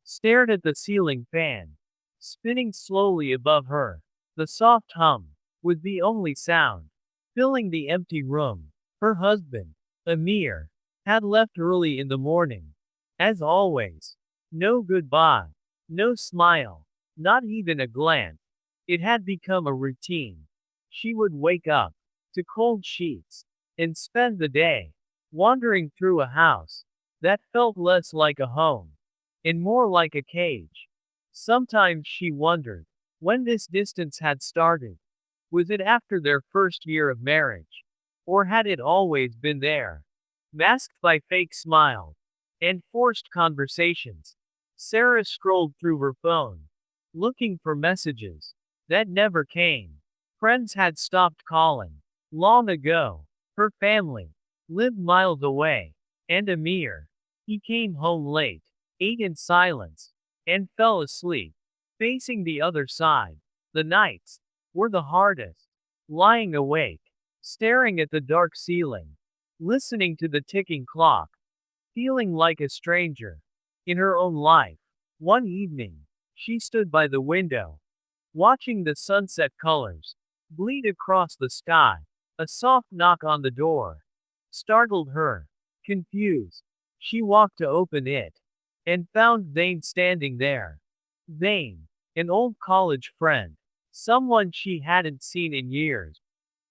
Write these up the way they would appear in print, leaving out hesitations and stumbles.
stared at the ceiling fan, spinning slowly above her. The soft hum was the only sound, filling the empty room. Her husband, Amir, had left early in the morning. As always, no goodbye, no smile, not even a glance. It had become a routine. She would wake up to cold sheets and spend the day wandering through a house that felt less like a home and more like a cage. Sometimes she wondered when this distance had started. Was it after their first year of marriage? Or had it always been there? Masked by fake smiles and forced conversations, Sarah scrolled through her phone, looking for messages that never came. Friends had stopped calling long ago. Her family lived miles away, and Amir, he came home late, ate in silence, and fell asleep. Facing the other side, the nights were the hardest. Lying awake, staring at the dark ceiling, listening to the ticking clock, feeling like a stranger in her own life. One evening, she stood by the window, watching the sunset colors bleed across the sky. A soft knock on the door startled her. Confused, she walked to open it and found Zane standing there. Zane, an old college friend, someone she hadn't seen in years.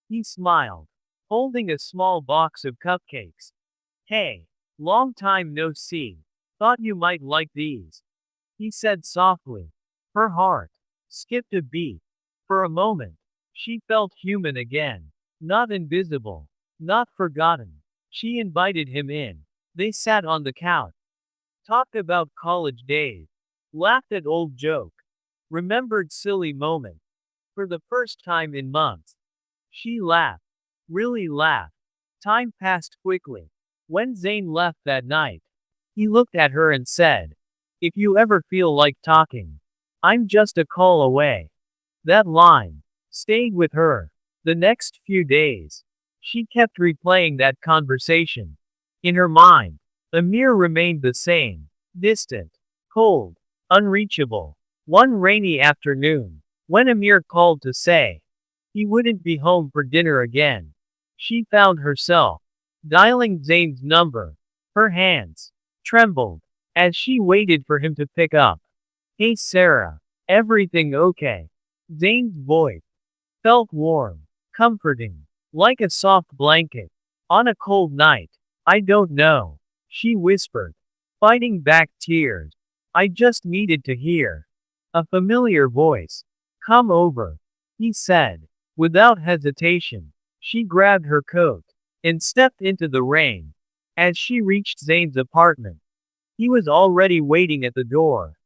He smiled, holding a small box of cupcakes. Hey, long time no see. Thought you might like these, he said softly. Her heart skipped a beat. For a moment, she felt human again. Not invisible, not forgotten. She invited him in. They sat on the couch, talked about college days, laughed at old jokes, remembered silly moments. For the first time in months, she laughed. Really laughed. Time passed quickly. When Zane left that night, he looked at her and said, "If you ever feel like talking, I'm just a call away." That line stayed with her. The next few days, she kept replaying that conversation. In her mind, Amir remained the same, distant, cold, unreachable. One rainy afternoon, when Amir called to say he wouldn't be home for dinner again, she found herself dialing Zane's number. Her hands trembled as she waited for him to pick up. "Hey Sarah, everything okay?" Zane's voice felt warm, comforting, like a soft blanket. On a cold night, "I don't know," she whispered, fighting back tears. "I just needed to hear a familiar voice. Come over," he said. Without hesitation, she grabbed her coat and stepped into the rain. As she reached Zane's apartment, he was already waiting at the door,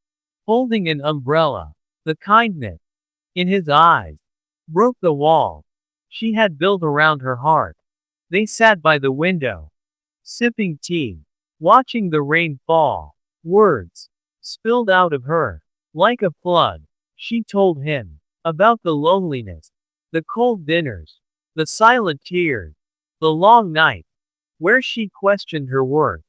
holding an umbrella. The kindness in his eyes broke the wall she had built around her heart. They sat by the window, sipping tea, watching the rain fall. Words spilled out of her like a flood. She told him about the loneliness, the cold dinners, the silent tears, the long night where she questioned her worth.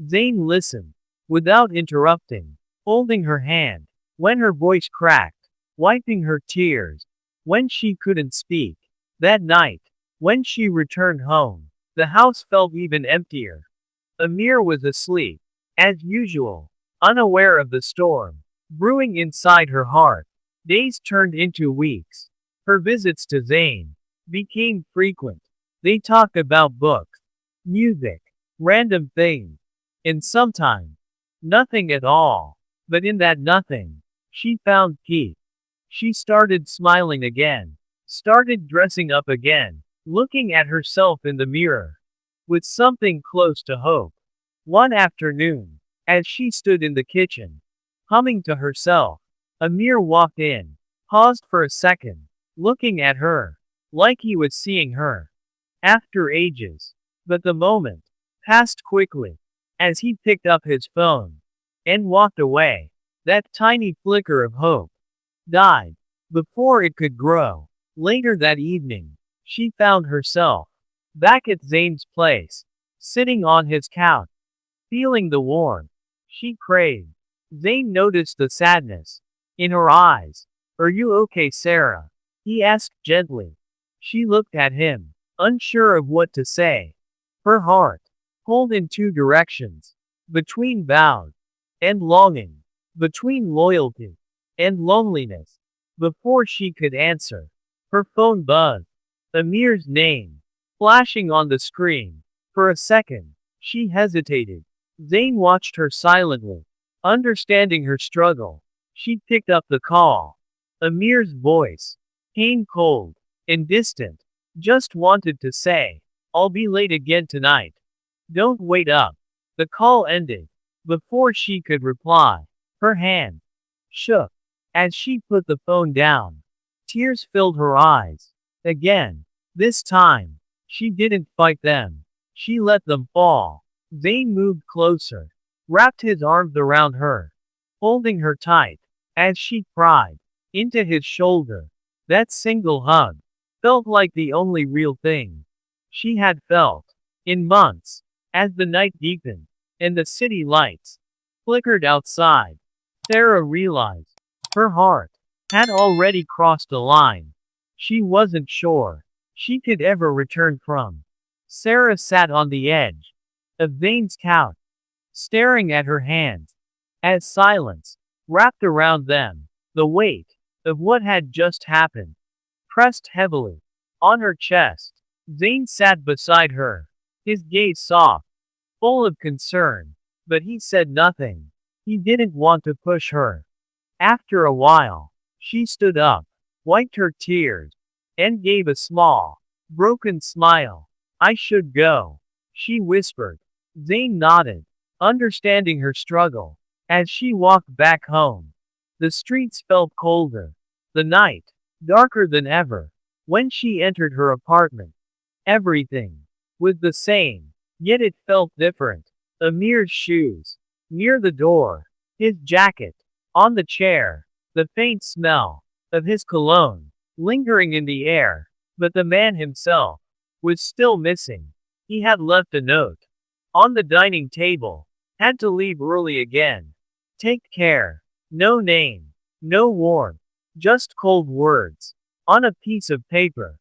Zane listened without interrupting, holding her hand when her voice cracked, wiping her tears when she couldn't speak. That night, when she returned home, the house felt even emptier. Amir was asleep, as usual, unaware of the storm brewing inside her heart. Days turned into weeks. Her visits to Zane became frequent. They talked about books, music, random things, and sometimes nothing at all. But in that nothing, she found peace. She started smiling again, started dressing up again, looking at herself in the mirror with something close to hope. One afternoon, as she stood in the kitchen, humming to herself, Amir walked in, paused for a second, looking at her like he was seeing her after ages. But the moment passed quickly as he picked up his phone and walked away. That tiny flicker of hope died before it could grow. Later that evening, she found herself back at Zane's place, sitting on his couch, feeling the warmth she craved. Zane noticed the sadness in her eyes. Are you okay, Sarah? He asked gently. She looked at him, unsure of what to say. Her heart pulled in two directions. Between vows and longing. Between loyalty and loneliness. Before she could answer, her phone buzzed. Amir's name flashing on the screen. For a second, she hesitated. Zane watched her silently, understanding her struggle. She picked up the call. Amir's voice came cold and distant. Just wanted to say, I'll be late again tonight. Don't wait up. The call ended. Before she could reply, her hand shook as she put the phone down. Tears filled her eyes. Again. This time, she didn't fight them. She let them fall. Zane moved closer, wrapped his arms around her, holding her tight, as she cried into his shoulder. That single hug felt like the only real thing she had felt in months. As the night deepened and the city lights flickered outside, Sarah realized her heart had already crossed a line she wasn't sure she could ever return from. Sarah sat on the edge of Zane's couch, staring at her hands, as silence wrapped around them. The weight of what had just happened pressed heavily on her chest. Zane sat beside her, his gaze soft, full of concern, but he said nothing. He didn't want to push her. After a while, she stood up, wiped her tears, and gave a small, broken smile. I should go, she whispered. Zane nodded, understanding her struggle. As she walked back home, the streets felt colder. The night, darker than ever. When she entered her apartment, everything was the same, yet it felt different. Amir's shoes near the door, his jacket on the chair, the faint smell of his cologne lingering in the air. But the man himself was still missing. He had left a note on the dining table. Had to leave early again. Take care. No name. No warmth. Just cold words on a piece of paper.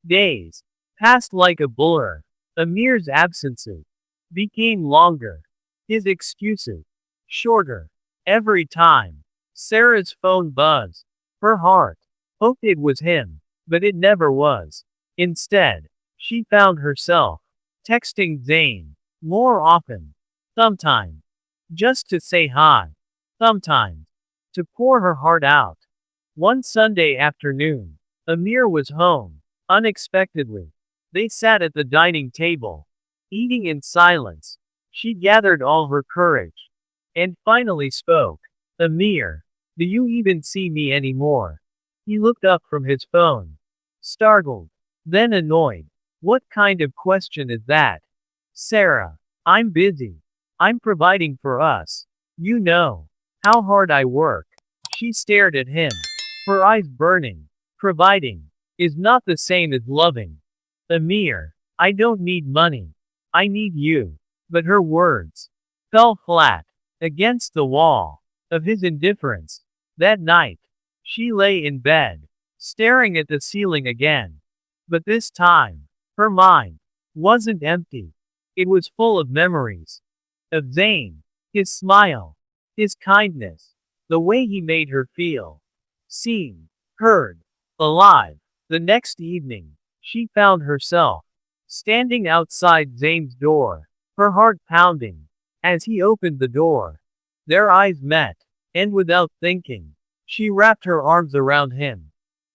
Days passed like a blur. Amir's absences became longer. His excuses shorter. Every time Sarah's phone buzzed, her heart hoped it was him, but it never was. Instead, she found herself texting Zane more often. Sometimes just to say hi. Sometimes to pour her heart out. One Sunday afternoon, Amir was home, unexpectedly. They sat at the dining table, eating in silence. She gathered all her courage and finally spoke. Amir, do you even see me anymore? He looked up from his phone, startled, then annoyed. What kind of question is that? Sarah, I'm busy. I'm providing for us. You know how hard I work. She stared at him, her eyes burning. Providing is not the same as loving. Amir, I don't need money. I need you. But her words fell flat against the wall of his indifference. That night, she lay in bed, staring at the ceiling again. But this time, her mind wasn't empty. It was full of memories. Of Zane, his smile, his kindness, the way he made her feel seen, heard, alive. The next evening, she found herself standing outside Zane's door, her heart pounding. As he opened the door, their eyes met, and without thinking, she wrapped her arms around him,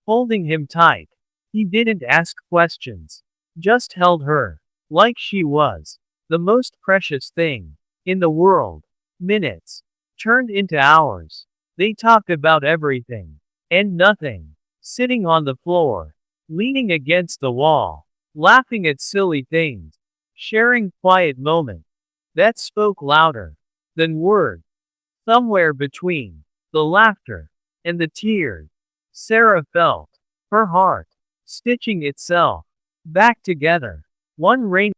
holding him tight. He didn't ask questions, just held her, like she was the most precious thing in the world. Minutes turned into hours. They talked about everything and nothing, sitting on the floor, leaning against the wall, laughing at silly things, sharing quiet moments that spoke louder than words. Somewhere between the laughter and the tears, Sarah felt her heart stitching itself back together. One rainy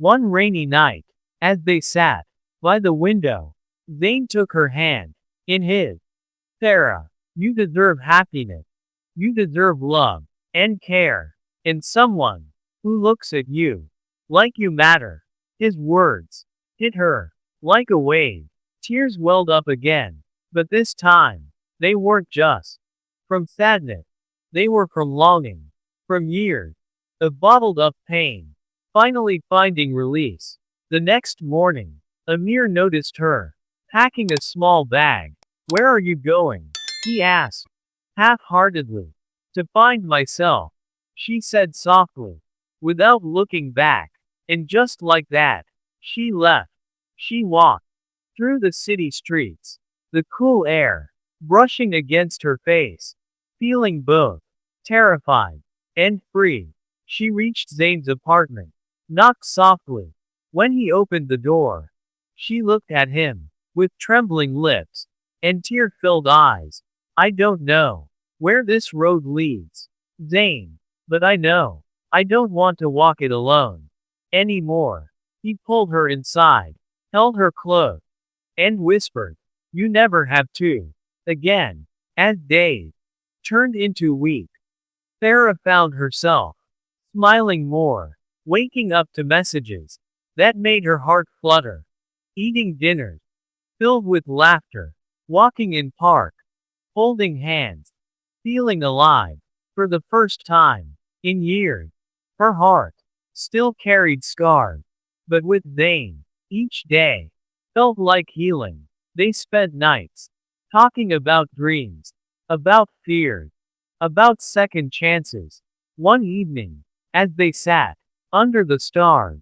One rainy night, as they sat by the window, Zane took her hand in his. Sarah, you deserve happiness. You deserve love and care, and someone who looks at you like you matter. His words hit her like a wave. Tears welled up again, but this time they weren't just from sadness. They were from longing, from years of bottled up pain, finally finding release. The next morning, Amir noticed her packing a small bag. Where are you going? He asked, half-heartedly. To find myself, she said softly, without looking back. And just like that, she left. She walked through the city streets, the cool air brushing against her face, feeling both terrified and free. She reached Zane's apartment, knocked softly. When he opened the door, she looked at him with trembling lips and tear-filled eyes. I don't know where this road leads, Zane, but I know I don't want to walk it alone anymore. He pulled her inside, held her close, and whispered, you never have to. Again, as days turned into weeks, Sarah found herself smiling more, waking up to messages that made her heart flutter, eating dinners filled with laughter, walking in park, holding hands, feeling alive. For the first time in years, her heart still carried scars, but with Zane, each day felt like healing. They spent nights talking about dreams, about fears, about second chances. One evening, as they sat under the stars,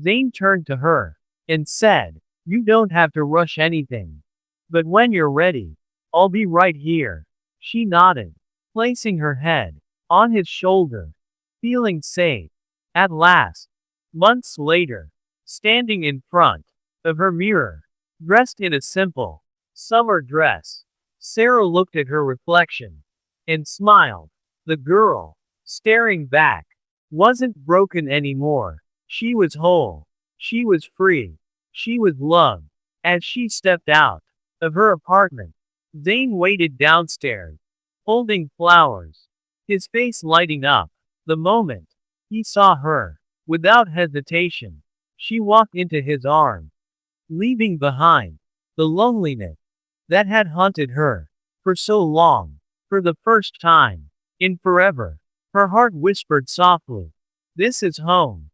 Zane turned to her and said, you don't have to rush anything. But when you're ready, I'll be right here. She nodded, placing her head on his shoulder, feeling safe. At last, months later, standing in front of her mirror, dressed in a simple summer dress, Sarah looked at her reflection and smiled. The girl, staring back, wasn't broken anymore. She was whole. She was free. She was loved. As she stepped out of her apartment, Zane waited downstairs, holding flowers, his face lighting up. The moment he saw her, without hesitation, she walked into his arms, leaving behind the loneliness that had haunted her for so long. For the first time in forever, her heart whispered softly, this is home.